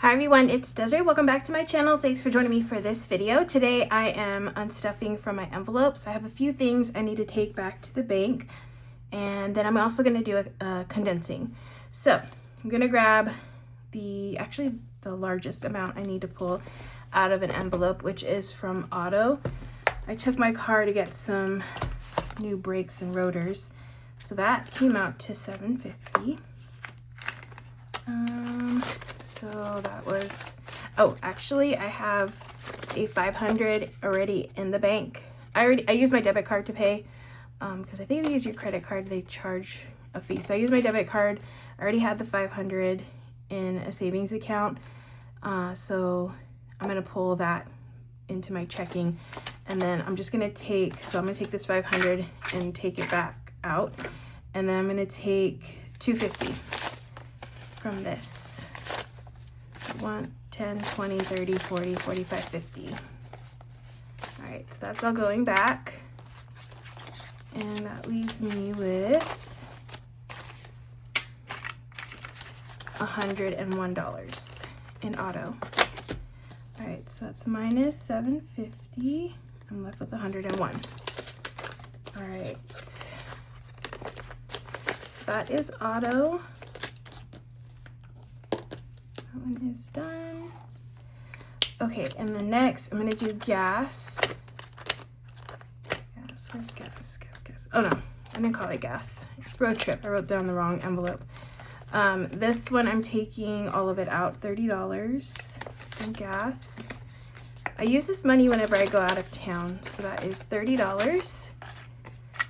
Hi everyone, it's Desiree. Welcome back to my channel. Thanks for joining me for this video. Today I am unstuffing from my envelopes. I have a few things I need to take back to the bank, and then I'm also going to do a condensing. So I'm going to grab the largest amount I need to pull out of an envelope, which is from Auto. I took my car to get some new brakes and rotors, so that came out to $7.50. So that was, oh, actually I have a $500 already in the bank. I used my debit card to pay, because I think if you use your credit card, they charge a fee. So I used my debit card. I already had the $500 in a savings account. So I'm gonna pull that into my checking, and then I'm just gonna take, so I'm gonna take this $500 and take it back out. And then I'm gonna take $250 from this. 1, 10, 20, 30, 40, 45, 50. All right, so that's all going back. And that leaves me with $101 in Auto. All right, so that's minus $750. I'm left with 101. All right, so that is Auto. One is done. Okay, and the next I'm gonna do gas. Where's gas? Oh no, I didn't call it gas. It's road trip. I wrote down the wrong envelope. This one I'm taking all of it out, $30 in gas. I use this money whenever I go out of town, so that is $30.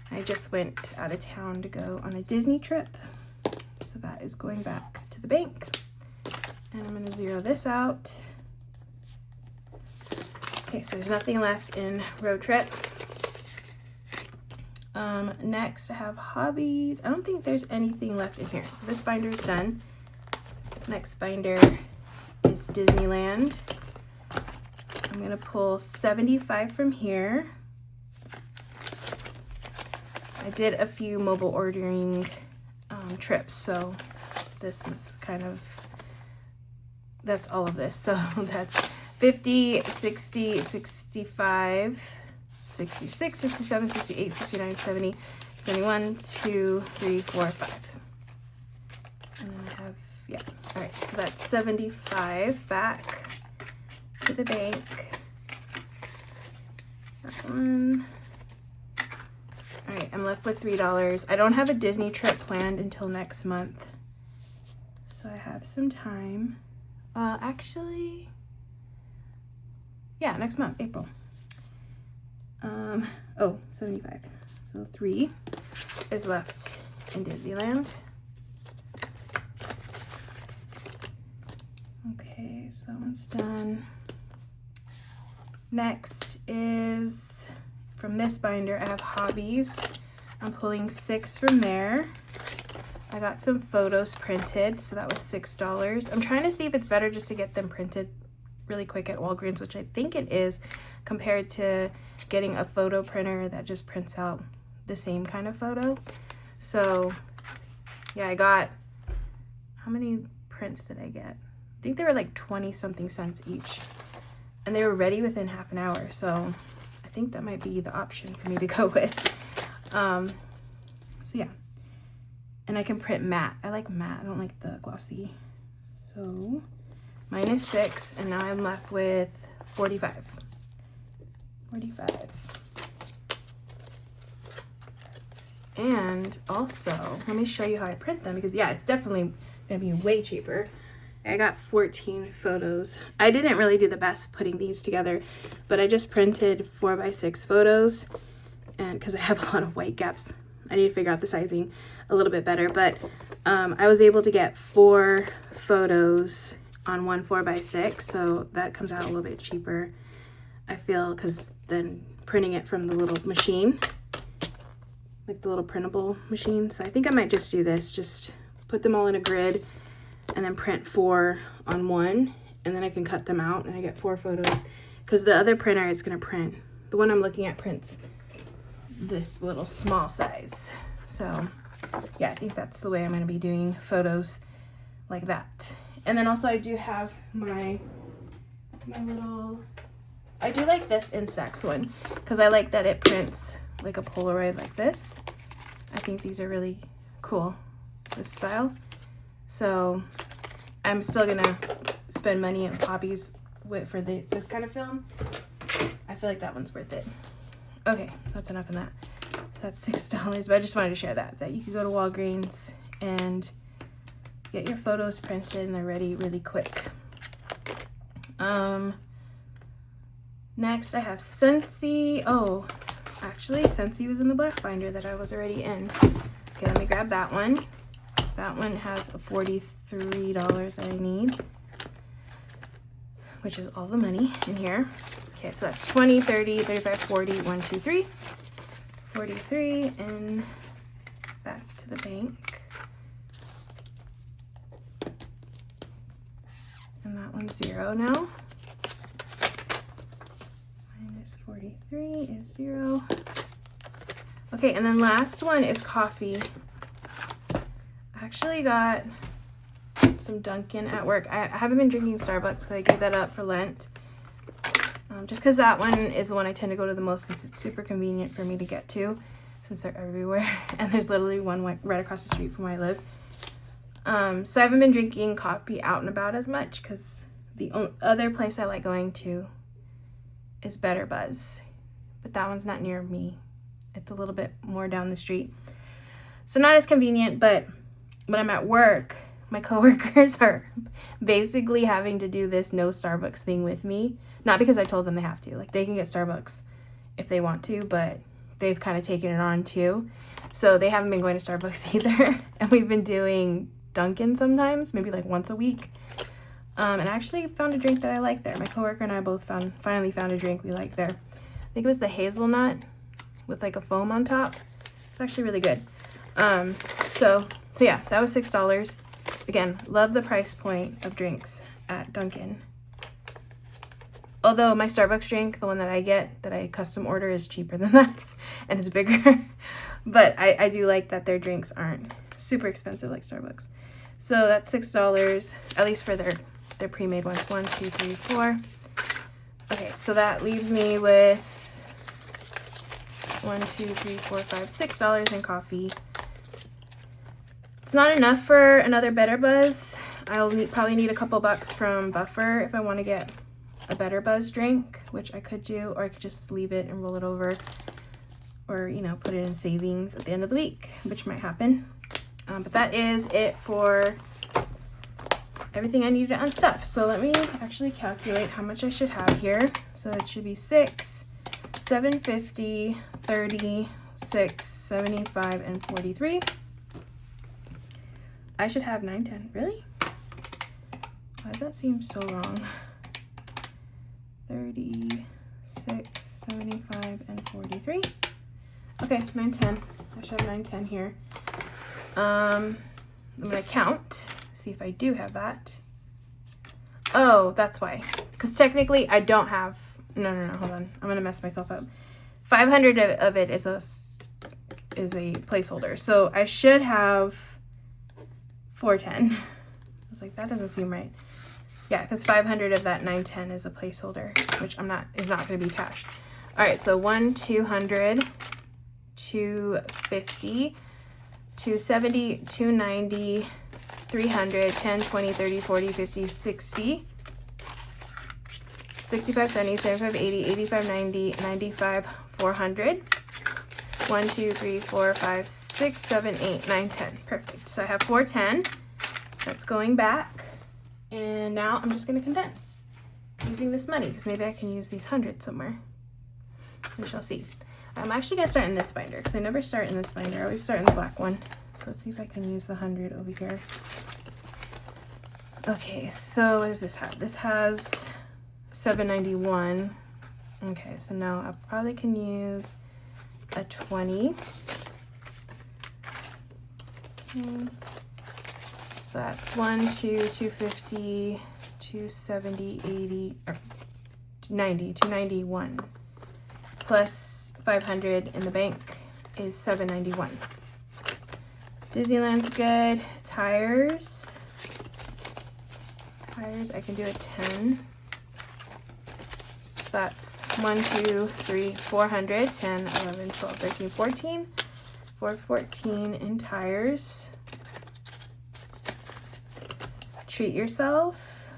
I just went out of town to go on a Disney trip, so that is going back to the bank. And I'm gonna zero this out. Okay, so there's nothing left in road trip. Next I have hobbies. I don't think there's anything left in here. So this binder is done. Next binder is Disneyland. I'm gonna pull 75 from here. I did a few mobile ordering trips, so this is kind of, that's all of this. So that's 50, 60, 65, 66, 67, 68, 69, 70, 71, 2, 3, 4, 5. And then I have, yeah. All right, so that's 75 back to the bank. That one. All right, I'm left with $3. I don't have a Disney trip planned until next month, so I have some time. Actually, yeah, next month, April. 75. So 3 is left in Disneyland. Okay, so that one's done. Next is from this binder, I have hobbies. I'm pulling 6 from there. I got some photos printed, so that was $6. I'm trying to see if it's better just to get them printed really quick at Walgreens, which I think it is, compared to getting a photo printer that just prints out the same kind of photo. So yeah, I got, how many prints did I get? I think they were like 20 something cents each, and they were ready within half an hour. So I think that might be the option for me to go with. So yeah. And I can print matte. I like matte. I don't like the glossy. So minus 6, and now I'm left with 45. 45. And also, let me show you how I print them, because yeah, it's definitely gonna be way cheaper. I got 14 photos. I didn't really do the best putting these together, but I just printed 4x6 photos, and because I have a lot of white gaps, I need to figure out the sizing a little bit better, but I was able to get 4 photos on one 4x6, so that comes out a little bit cheaper, I feel, because then printing it from the little machine, like the little printable machine. So I think I might just do this, just put them all in a grid and then print 4 on one, and then I can cut them out and I get 4 photos, because the other printer is going to print, the one I'm looking at prints this little small size. So yeah, I think that's the way I'm going to be doing photos, like that. And then also I do have my little, I do like this Instax one because I like that it prints like a Polaroid like this. I think these are really cool, this style. So I'm still gonna spend money at Hobbies for this kind of film. I feel like that one's worth it. Okay, that's enough of that. So that's $6, but I just wanted to share that you could go to Walgreens and get your photos printed and they're ready really quick. Next I have Scentsy. Oh, actually Scentsy was in the black binder that I was already in. Okay, let me grab that one. That one has $43 that I need, which is all the money in here. Okay, so that's 20, 30, 35, 40, 1, 2, 3. 43 and back to the bank. And that one's 0 now. Minus 43 is 0. Okay, and then last one is coffee. I actually got some Dunkin' at work. I haven't been drinking Starbucks because I gave that up for Lent. Just because that one is the one I tend to go to the most since it's super convenient for me to get to since they're everywhere. And there's literally one right across the street from where I live. So I haven't been drinking coffee out and about as much because the other place I like going to is Better Buzz. But that one's not near me. It's a little bit more down the street. So not as convenient, but when I'm at work, my coworkers are basically having to do this no Starbucks thing with me. Not because I told them they have to. Like, they can get Starbucks if they want to, but they've kind of taken it on too. So they haven't been going to Starbucks either. And we've been doing Dunkin' sometimes, maybe like once a week. And I actually found a drink that I like there. My coworker and I both finally found a drink we like there. I think it was the hazelnut with like a foam on top. It's actually really good. So yeah, that was $6. Again, love the price point of drinks at Dunkin'. Although my Starbucks drink, the one that I get, that I custom order, is cheaper than that and it's bigger. But I do like that their drinks aren't super expensive like Starbucks. So that's $6, at least for their pre-made ones. 1, 2, 3, 4. Okay, so that leaves me with 1, 2, 3, 4, 5, $6 in coffee. It's not enough for another Better Buzz. I'll probably need a couple bucks from Buffer if I want to get a Better Buzz drink, which I could do, or I could just leave it and roll it over, or, you know, put it in savings at the end of the week, which might happen. But that is it for everything I needed to unstuff. So let me actually calculate how much I should have here. So it should be 6, 750, 30, 6, 75, and 43. I should have 910. Really? Why does that seem so wrong? 36, 75, and 43. Okay, 910. I should have 910 here. I'm gonna count, see if I do have that. Oh, that's why. Because technically I don't have, no, hold on. I'm gonna mess myself up. 500 of it is a placeholder. So I should have 410. I was like, that doesn't seem right. Yeah, because 500 of that 910 is a placeholder, which is not going to be cashed. All right, so 1, 200, 250, 270, 290, 300, 10, 20, 30, 40, 50, 60, 65, 70, 75, 80, 85, 90, 95, 400. 1, 2, 3, 4, 5, 6, 7, 8, 9, 10. Perfect. So I have 410. That's going back. And now I'm just going to condense using this money, because maybe I can use these hundreds somewhere. We shall see. I'm actually going to start in this binder, because I never start in this binder. I always start in the black one. So let's see if I can use the 100 over here. Okay, so what does this have? This has 791. Okay, so now I probably can use a 20. Okay. So that's 1, 2, 250, 270, 80, or 90, 291. Plus 500 in the bank is 791. Disneyland's good. Tires. tires, I can do a 10. So that's 1, 2, 3, 400, 10, 11, 12, 13, 14. 414 in tires. Treat yourself.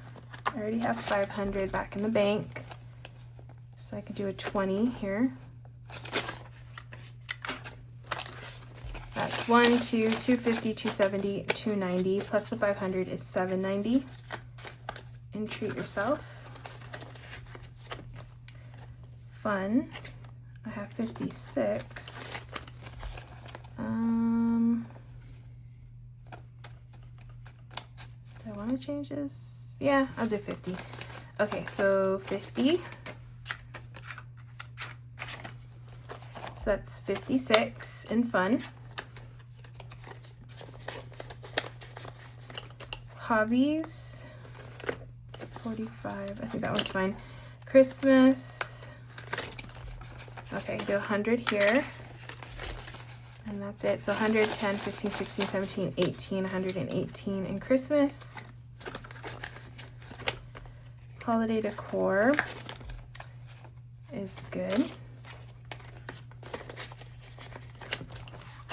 I already have 500 back in the bank. So I could do a 20 here. That's 1, 2, 250, 270, 290, plus the 500 is 790. And treat yourself. Fun. I have 56. Do I want to change this? Yeah, I'll do 50. Okay, so 50. So that's 56 in fun. Hobbies, 45. I think that one's fine. Christmas. Okay, do 100 here. And that's it. So 110, 15, 16, 17, 18, 118 in Christmas. Holiday decor is good.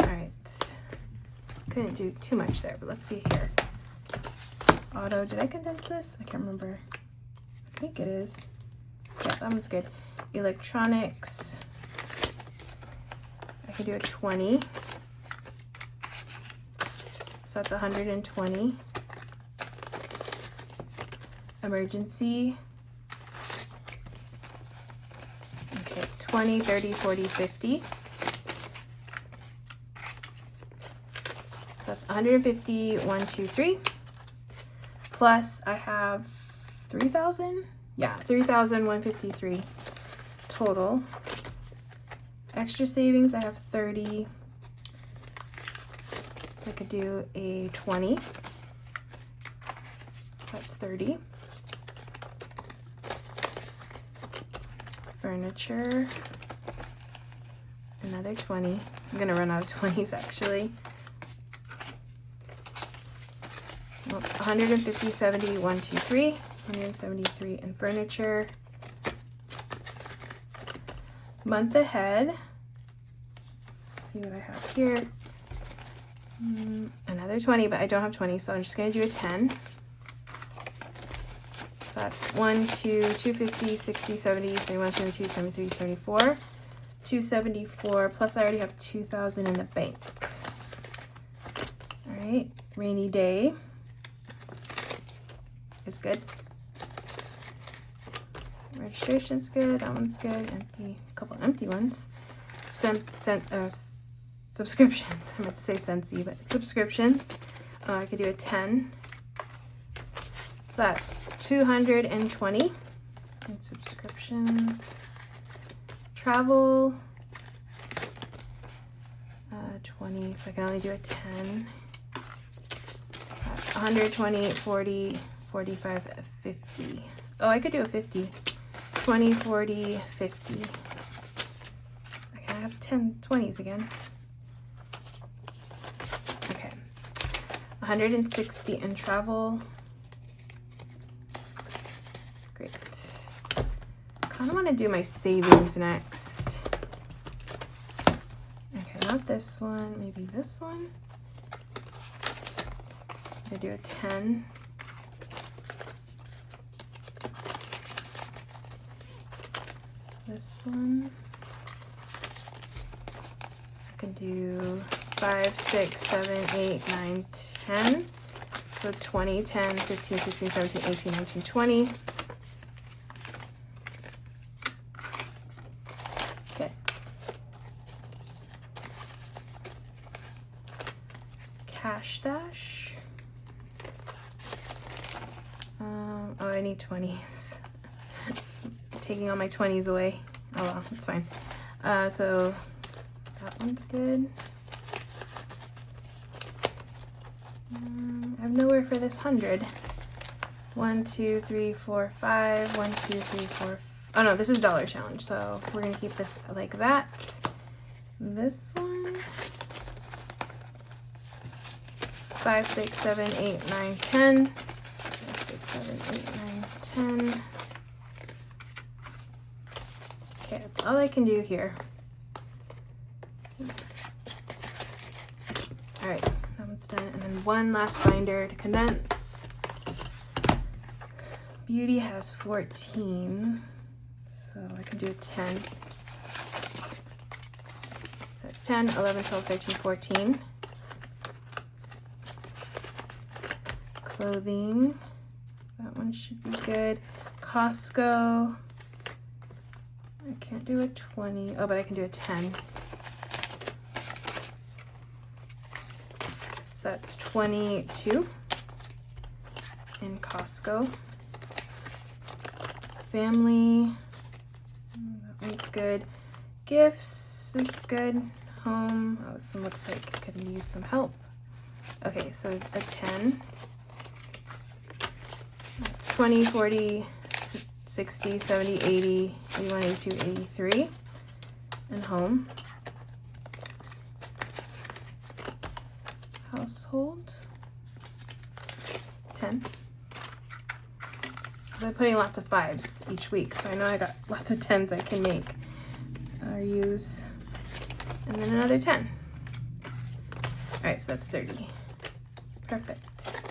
All right. Couldn't do too much there, but let's see here. Auto, did I condense this? I can't remember. I think it is. Yeah, that one's good. Electronics. I could do a 20. So that's 120. Emergency. Okay, 20, 30, 40, 50. So that's 150, 1, 2, 3. Plus I have 3,000. Yeah, 3,153 total. Extra savings, I have 30. So I could do a 20. So that's 30. Furniture, another 20. I'm gonna run out of 20s actually. Well, it's 150, 70, 1, 2, 3, 173 in furniture. Month ahead. Let's see what I have here. Another 20, but I don't have 20, so I'm just gonna do a 10. So that's 1, 2, 250, 60, 70, 71, 72, 73, 74, 274, plus I already have 2,000 in the bank. All right, rainy day is good. Registration's good, that one's good, empty, a couple empty ones. Subscriptions, I meant to say Scentsy, but subscriptions. I could do a 10. So that's 220 in subscriptions. Travel, 20, so I can only do a 10. That's 120, 40, 45, 50. Oh, I could do a 50. 20, 40, 50. I have 10 20s again. Okay. 160 in travel. Great. Kind of want to do my savings next. Okay, not this one. Maybe this one. I'm going to do a 10. This one. I can do 5, 6, 7, 8, 9, 10. So 20, 10, 15, 16, 17, 18, 19, 20. Okay. Cash stash. Oh, I need 20s. Taking all my 20s away. Oh well, that's fine. So that one's good. I have nowhere for this 100. 1, 2, 3, 4, 5. 1, 2, 3, 4. Oh no, this is dollar challenge, so we're gonna keep this like that. This one. 5, 6, 7, 8, 9, 10. 5, 6, 7, 8, 9, 10. Okay, that's all I can do here. All right, that one's done. And then one last binder to condense. Beauty has 14, so I can do 10. So that's 10, 11, 12, 13, 14. Clothing, that one should be good. Costco, I can't do a 20. Oh, but I can do a 10. So that's 22 in Costco. Family, that one's good. Gifts is good. Home, oh, this one looks like it could use some help. Okay, so a 10. That's 20, 40, 60, 70, 80, 81, 82, 83. And home. Household, 10. I've been putting lots of 5s each week, so I know I got lots of 10s I can make or use. And then another 10. All right, so that's 30. Perfect.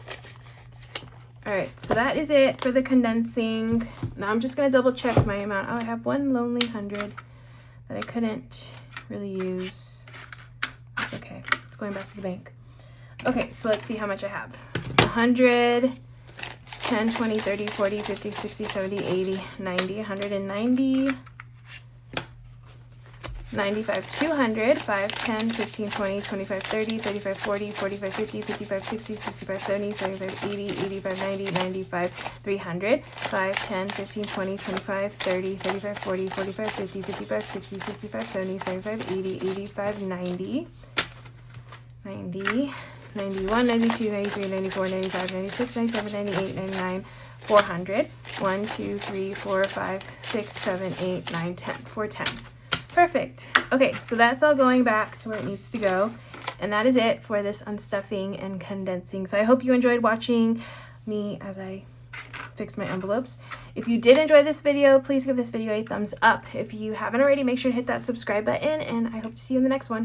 All right, so that is it for the condensing. Now I'm just gonna double check my amount. Oh, I have one lonely 100 that I couldn't really use. That's okay, it's going back to the bank. Okay, so let's see how much I have. 100, 10, 20, 30, 40, 50, 60, 70, 80, 90, 190, 95, 200, 5, 10, 15, 20, 25, 30, 35, 40, 45, 50, 55, 60, 65, 70, 75, 80, 85, 90, 95, 300, 5, 10, 15, 20, 25, 30, 35, 40, 45, 50, 55, 60, 65, 70, 75, 80, 85, 90, 90, 91, 92, 93, 94, 95, 96, 97, 98, 99, 400. 1, 2, 3, 4, 5, 6, 7, 8, 9, 10. 410. Perfect. Okay, so that's all going back to where it needs to go. And that is it for this unstuffing and condensing. So I hope you enjoyed watching me as I fix my envelopes. If you did enjoy this video, please give this video a thumbs up. If you haven't already, make sure to hit that subscribe button, and I hope to see you in the next one.